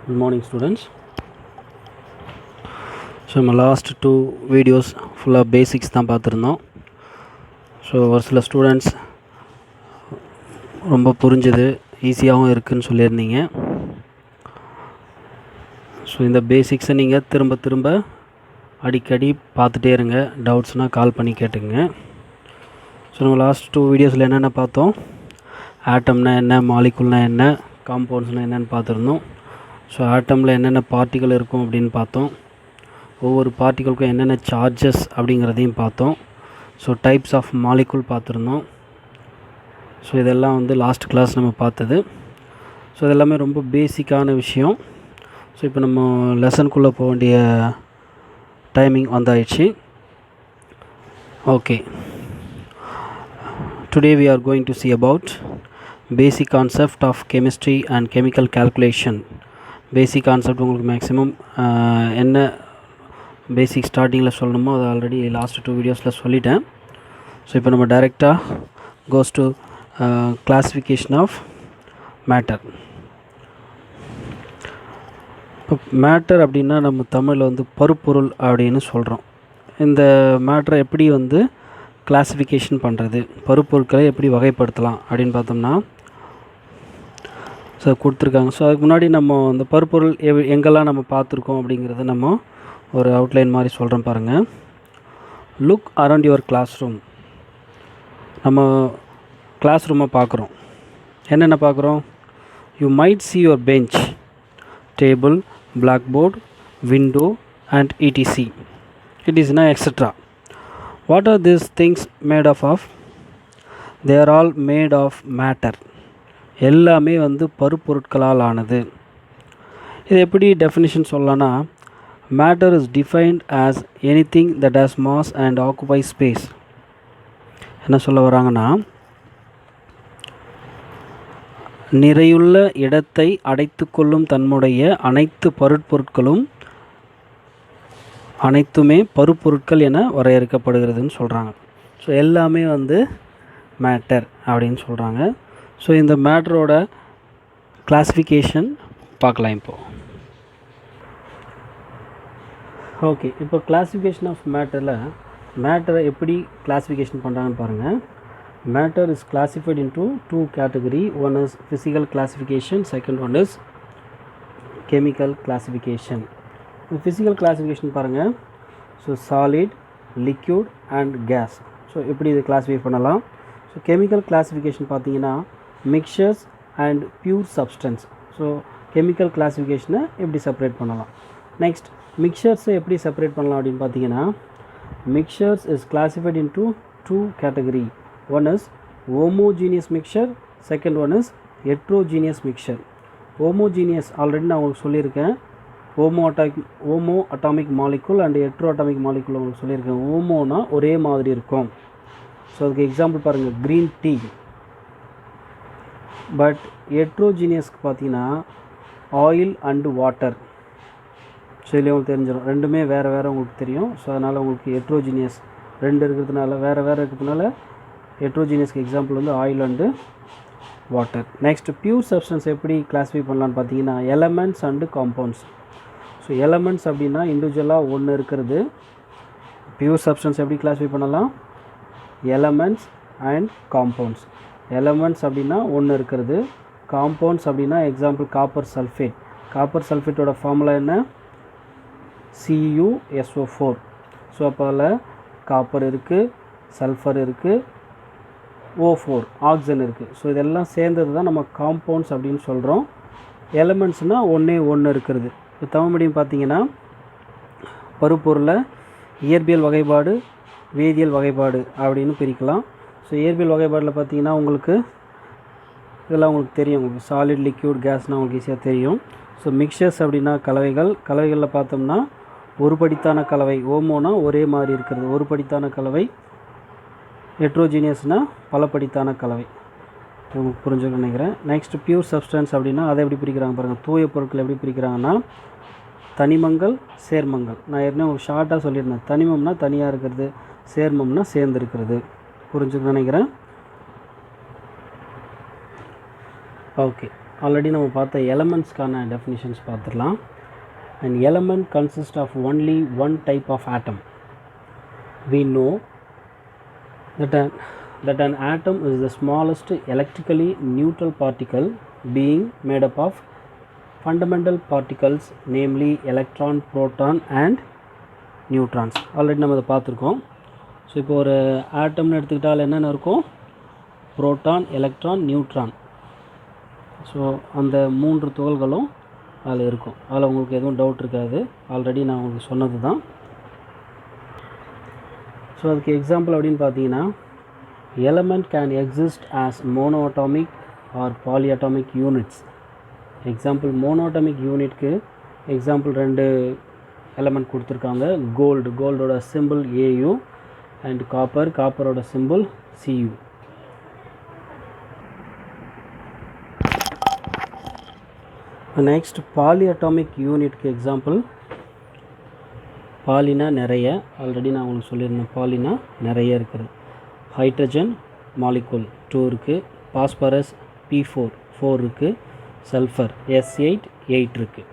Good morning, students. So நம்ம last 2 videos ஃபுல்லாக basics தான் பார்த்துருந்தோம். ஸோ ஒரு சில ஸ்டூடெண்ட்ஸ் ரொம்ப புரிஞ்சுது, ஈஸியாகவும் இருக்குதுன்னு சொல்லியிருந்தீங்க. ஸோ இந்த பேசிக்ஸை நீங்கள் திரும்ப திரும்ப அடிக்கடி பார்த்துட்டே இருங்க. டவுட்ஸ்னால் கால் பண்ணி கேட்டுக்குங்க. ஸோ நம்ம லாஸ்ட் 2 வீடியோஸில் என்னென்ன பார்த்தோம், ஆட்டம்னா என்ன, மாலிகுல்னா என்ன, காம்பவுண்ட்ஸ்னால் என்னென்னு பார்த்துருந்தோம். ஸோ ஆட்டமில் என்னென்ன பார்ட்டிகள் இருக்கும் அப்படின்னு பார்த்தோம். ஒவ்வொரு பார்ட்டிகளுக்கும் என்னென்ன சார்ஜஸ் அப்படிங்கிறதையும் பார்த்தோம். ஸோ டைப்ஸ் ஆஃப் மாலிகுல் பார்த்துருந்தோம். ஸோ இதெல்லாம் லாஸ்ட் கிளாஸ் நம்ம பார்த்தது. ஸோ இதெல்லாமே ரொம்ப பேசிக்கான விஷயம். ஸோ இப்போ நம்ம லெசனுக்குள்ளே போக வேண்டிய டைமிங் வந்தாயிடுச்சு. Okay, today we are going to see about basic concept of chemistry and chemical calculation. Basic concept உங்களுக்கு மேக்ஸிமம் என்ன பேசிக் ஸ்டார்டிங்கில் சொல்லணுமோ அதை ஆல்ரெடி லாஸ்ட் 2 வீடியோஸில் சொல்லிட்டேன். ஸோ இப்போ நம்ம டைரெக்டாக goes to classification of matter. இப்போ மேட்டர் அப்படின்னா நம்ம தமிழில் பருப்பொருள் அப்படின்னு சொல்கிறோம். இந்த மேட்டரை எப்படி கிளாஸிஃபிகேஷன் பண்ணுறது, பருப்பொருட்களை எப்படி வகைப்படுத்தலாம் அப்படின்னு பார்த்தோம்னா, ஸோ கொடுத்துருக்காங்க. ஸோ அதுக்கு முன்னாடி நம்ம இந்த பருப்பொருள் எங்கெல்லாம் நம்ம பார்த்துருக்கோம் அப்படிங்கிறத நம்ம ஒரு அவுட்லைன் மாதிரி சொல்கிறோம் பாருங்கள். Look around your classroom. நம்ம கிளாஸ் ரூமை பார்க்குறோம். என்னென்ன பார்க்குறோம்? You might see your bench, table, blackboard, window and etc. இட்இஸ்னா எக்ஸட்ரா. What are these things made of? They are all made of matter. எல்லாமே பருப்பொருட்களால் ஆனது. இது எப்படி டெஃபினிஷன் சொல்லலாம்னா, matter is defined as anything that has mass and occupy space. என்ன சொல்ல வராங்கன்னா, நிறையுள்ள இடத்தை அடைத்து கொள்ளும் தன்னுடைய அனைத்து பருப்பொருட்களும் அனைத்துமே பருப்பொருட்கள் என வரையறுக்கப்படுகிறதுன்னு சொல்கிறாங்க. ஸோ எல்லாமே மேட்டர் அப்படின்னு சொல்கிறாங்க. ஸோ இந்த மேட்டரோட கிளாஸிஃபிகேஷன் பார்க்கலாம் இப்போது. ஓகே, இப்போ கிளாஸிஃபிகேஷன் ஆஃப் மேட்டரில் மேட்டரை எப்படி கிளாஸிஃபிகேஷன் பண்ணுறாங்கன்னு பாருங்கள். Matter is classified into 2 category. One is physical classification, second one is chemical classification. Physical classification பாருங்கள். So solid, liquid and gas. So எப்படி இது கிளாஸிஃபை பண்ணலாம். ஸோ கெமிக்கல் கிளாஸிஃபிகேஷன் பார்த்தீங்கன்னா mixtures and pure substance. So chemical கிளாஸிஃபிகேஷனை எப்படி separate பண்ணலாம். Next மிக்சர்ஸை எப்படி separate பண்ணலாம் அப்படின்னு பார்த்தீங்கன்னா, mixtures is classified into 2 category. One is homogeneous mixture, second one is heterogeneous mixture. Homogeneous already நான் உங்களுக்கு சொல்லியிருக்கேன். Homo atomic molecule and hetero atomic molecule உங்களுக்கு சொல்லியிருக்கேன். ஹோமோனா ஒரே மாதிரி இருக்கும். ஸோ அதுக்கு எக்ஸாம்பிள் பாருங்கள், க்ரீன் டீ. பட் ஹெட்ரோஜீனியஸ்க்கு பார்த்தீங்கன்னா ஆயில் அண்டு வாட்டர். ஸோ இதில் உங்களுக்கு தெரிஞ்சிடும், ரெண்டுமே வேறு வேறு உங்களுக்கு தெரியும். ஸோ அதனால் உங்களுக்கு ஹெட்ரோஜீனியஸ் ரெண்டு இருக்கிறதுனால, வேறு வேறு இருக்கிறதுனால ஹெட்ரோஜீனியஸ்க்கு example oil and water. Next pure substance எப்படி கிளாஸிஃபை பண்ணலான்னு பார்த்தீங்கன்னா, elements and compounds. So elements அப்படின்னா இண்டிவிஜுவலாக ஒன்று இருக்கிறது. பியூர் சப்ஸ்டன்ஸ் எப்படி கிளாஸிஃபை பண்ணலாம்? Elements and compounds. எலமெண்ட்ஸ் அப்படின்னா ஒன்று இருக்கிறது. காம்பவுண்ட்ஸ் அப்படின்னா எக்ஸாம்பிள் காப்பர் சல்ஃபேட். காப்பர் சல்ஃபேட்டோட ஃபார்முலா என்ன? CuSO4. ஸோ அப்போ அதில் காப்பர் இருக்குது, சல்ஃபர் இருக்குது, O4 ஆக்சிஜன் இருக்குது. ஸோ இதெல்லாம் சேர்ந்தது தான் நம்ம காம்பவுண்ட்ஸ் அப்படின்னு சொல்கிறோம். எலமெண்ட்ஸ்னால் ஒன்று இருக்கிறது. இப்போ தமிழ் மீடியம் பார்த்தீங்கன்னா பருப்பொருளை இயற்பியல் வகைப்பாடு, வேதியியல் வகைப்பாடு அப்படின்னு பிரிக்கலாம். ஸோ இயற்பியல் வகைப்பாடில் பார்த்தீங்கன்னா உங்களுக்கு இதெல்லாம் உங்களுக்கு தெரியும். உங்களுக்கு சாலிட், லிக்யூட், கேஸ்னால் உங்களுக்கு ஈஸியாக தெரியும். ஸோ மிக்சர்ஸ் அப்படின்னா கலவைகளில் பார்த்தோம்னா ஒரு படித்தான கலவை. ஹோமோனா ஒரே மாதிரி இருக்கிறது, ஒரு படித்தான கலவை. ஹெட்ரோஜீனியஸ்னால் பல படித்தான கலவை. உங்களுக்கு புரிஞ்சுக்கணும்னு நினைக்கிறேன். நெக்ஸ்ட் பியூர் சப்ஸ்டன்ஸ் அப்படின்னா அதை எப்படி பிரிக்கிறாங்க பாருங்கள். தூய பொருட்கள் எப்படி பிரிக்கிறாங்கன்னா, தனிமங்கள், சேர்மங்கள். நான் ஏற்கனவே உங்களுக்கு ஷார்ட்டாக சொல்லியிருந்தேன். தனிமம்னா தனியாக இருக்கிறது, சேர்மம்னா சேர்ந்து இருக்கிறது. புரிஞ்சுக்கணும்னு நினைக்கிறேன். ஓகே, ஆல்ரெடி நம்ம பார்த்த எலமெண்ட்ஸ்க்கான டெஃபினிஷன்ஸ் பார்த்துடலாம். An element consists of only one type of atom. We know that an atom is the smallest electrically neutral particle being made up of fundamental particles, namely electron, proton and neutrons. Already நம்ம இதை பார்த்துருக்கோம். So இப்போ ஒரு ஆட்டம்னு எடுத்துக்கிட்டால் என்னென்ன இருக்கும்? Proton, electron, neutron. So அந்த 3 துகள்களும் அதில் இருக்கும். அதில் உங்களுக்கு எதுவும் டவுட் இருக்காது, ஆல்ரெடி நான் உங்களுக்கு சொன்னது தான். ஸோ அதுக்கு எக்ஸாம்பிள் அப்படின்னு பார்த்தீங்கன்னா, element can exist as monoatomic or polyatomic units. Example monoatomic யூனிட்க்கு எக்ஸாம்பிள் 2 எலமெண்ட் கொடுத்துருக்காங்க. கோல்டோட சிம்பிள் AU அண்ட் காப்பரோட சிம்பிள் CU. நெக்ஸ்ட் பாலிஅட்டாமிக் யூனிட்க்கு எக்ஸாம்பிள், பாலினா நிறைய, ஆல்ரெடி நான் உங்களுக்கு சொல்லியிருந்தேன், பாலினா நிறைய இருக்குது. ஹைட்ரஜன் மாலிகுல் 2 இருக்குது, பாஸ்பரஸ் P4 4 இருக்குது, சல்ஃபர் S8 8 இருக்குது.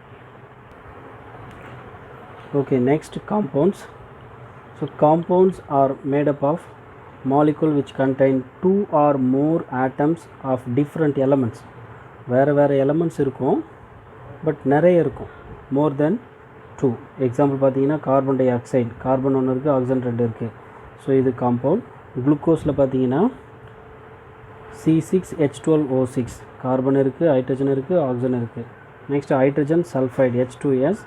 Okay, next compounds. So compounds are made up of molecule which contain 2 or more atoms of different elements. வேறு எலமெண்ட்ஸ் இருக்கும், பட் நிறைய இருக்கும், மோர் தென் 2. எக்ஸாம்பிள் பார்த்தீங்கன்னா கார்பன் டை ஆக்சைடு, கார்பன் 1 இருக்குது, oxygen 2 இருக்குது. ஸோ இது காம்பவுண்ட். குளுக்கோஸில் பார்த்தீங்கன்னா C6H12O6, கார்பன் இருக்குது, ஹைட்ரஜன் இருக்குது, ஆக்சிஜன் இருக்குது. Next hydrogen sulphide H2S.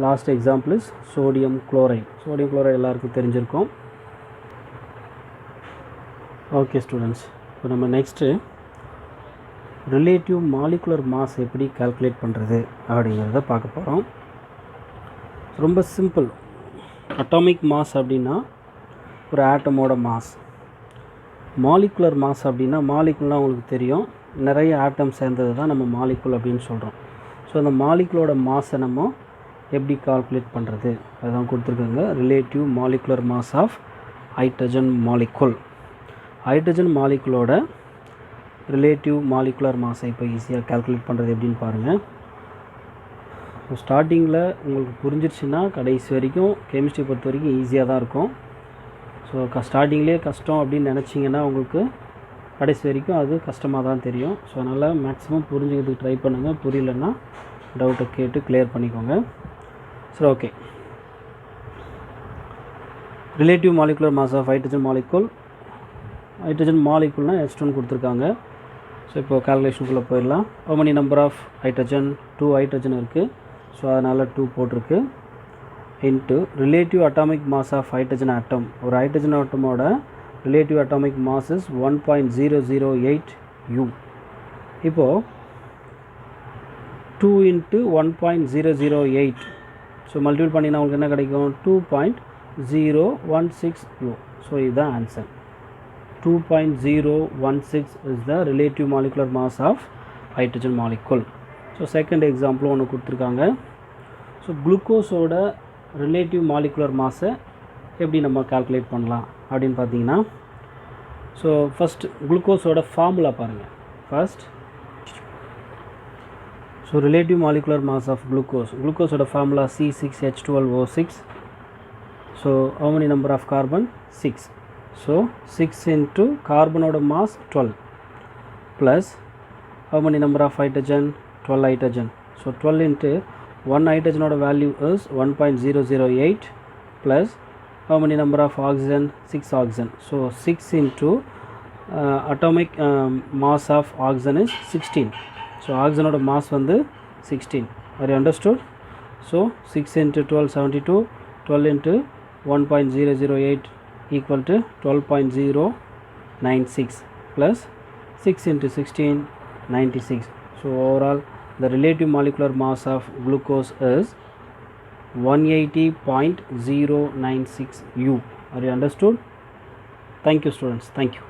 Last example is sodium chloride. Sodium chloride எல்லாருக்கும் தெரிஞ்சிருக்கும். ஓகே ஸ்டூடெண்ட்ஸ், இப்போ நம்ம நெக்ஸ்ட்டு ரிலேட்டிவ் மாலிகுலர் மாஸ் எப்படி கால்குலேட் பண்ணுறது அப்படிங்கிறத பார்க்க போகிறோம். ரொம்ப சிம்பிள். அட்டாமிக் மாஸ் அப்படின்னா ஒரு ஆட்டமோட மாஸ். மாலிகுலர் மாஸ் அப்படின்னா, மாலிகுல்னால் உங்களுக்கு தெரியும், நிறைய ஆட்டம் சேர்ந்தது தான் நம்ம மாலிகுல் அப்படின்னு சொல்கிறோம். ஸோ அந்த மாலிகுலோட மாஸை நம்ம எப்படி கால்குலேட் பண்ணுறது அதுதான் கொடுத்துருக்காங்க. Relative molecular mass of hydrogen molecule. Hydrogen மாலிகுலோட ரிலேட்டிவ் மாலிகுலர் மாஸை இப்போ ஈஸியாக கால்குலேட் பண்ணுறது எப்படின்னு பாருங்கள். ஸ்டார்டிங்கில் உங்களுக்கு புரிஞ்சிருச்சுன்னா கடைசி வரைக்கும் கெமிஸ்ட்ரி பொறுத்த வரைக்கும் ஈஸியாக தான் இருக்கும். ஸோ ஸ்டார்டிங்லேயே கஷ்டம் அப்படின்னு நினச்சிங்கன்னா உங்களுக்கு கடைசி வரைக்கும் அது கஷ்டமாக தான் தெரியும். ஸோ அதனால் மேக்ஸிமம் புரிஞ்சுக்கிறதுக்கு ட்ரை பண்ணுங்கள். புரியலன்னா டவுட்டை கேட்டு கிளியர் பண்ணிக்கோங்க. சரி, okay. Relative molecular mass of hydrogen molecule. Hydrogen மாலிகுல்னால் H2 கொடுத்துருக்காங்க. ஸோ இப்போது கால்குலேஷனுக்குள்ளே போயிடலாம். how many number of hydrogen? 2 hydrogen இருக்குது. ஸோ அதனால் 2 போட்டிருக்கு. Into relative atomic mass of hydrogen atom. ஒரு ஹைட்ரஜன் ஆட்டமோட relative atomic mass is 1.008 U. இப்போது 2 × 1.008. ஸோ மல்டிபிள் பண்ணினா உங்களுக்கு என்ன கிடைக்கும்? 2.016 U. ஸோ இதுதான் answer. 2.016 is the relative molecular mass of hydrogen molecule. So second எக்ஸாம்பிளும் ஒன்று கொடுத்துருக்காங்க. ஸோ குளுக்கோஸோட ரிலேட்டிவ் மாலிகுலர் மாஸை எப்படி நம்ம கால்குலேட் பண்ணலாம் அப்படின்னு பார்த்தீங்கன்னா, ஸோ ஃபஸ்ட் குளுக்கோஸோட ஃபார்முலா பாருங்கள். First so relative molecular mass of குளுக்கோஸோட formula C6H12O6. So how many number of carbon? 6. So 6 into carbonோட mass 12 plus how many number of hydrogen? 12 hydrogen. So 12 into 1 hydrogenோட value is 1.008 plus how many number of oxygen? 6 oxygen. So 6 into atomic mass of oxygen is 16. So oxygenோட mass வந்து 16. Are you understood? So 6 into 12 72, 12 into 1.008 equal to 12.096 plus 6 into 16 96. So overall the relative molecular mass of glucose is 180.096 U. Are you understood? Thank you students. Thank you.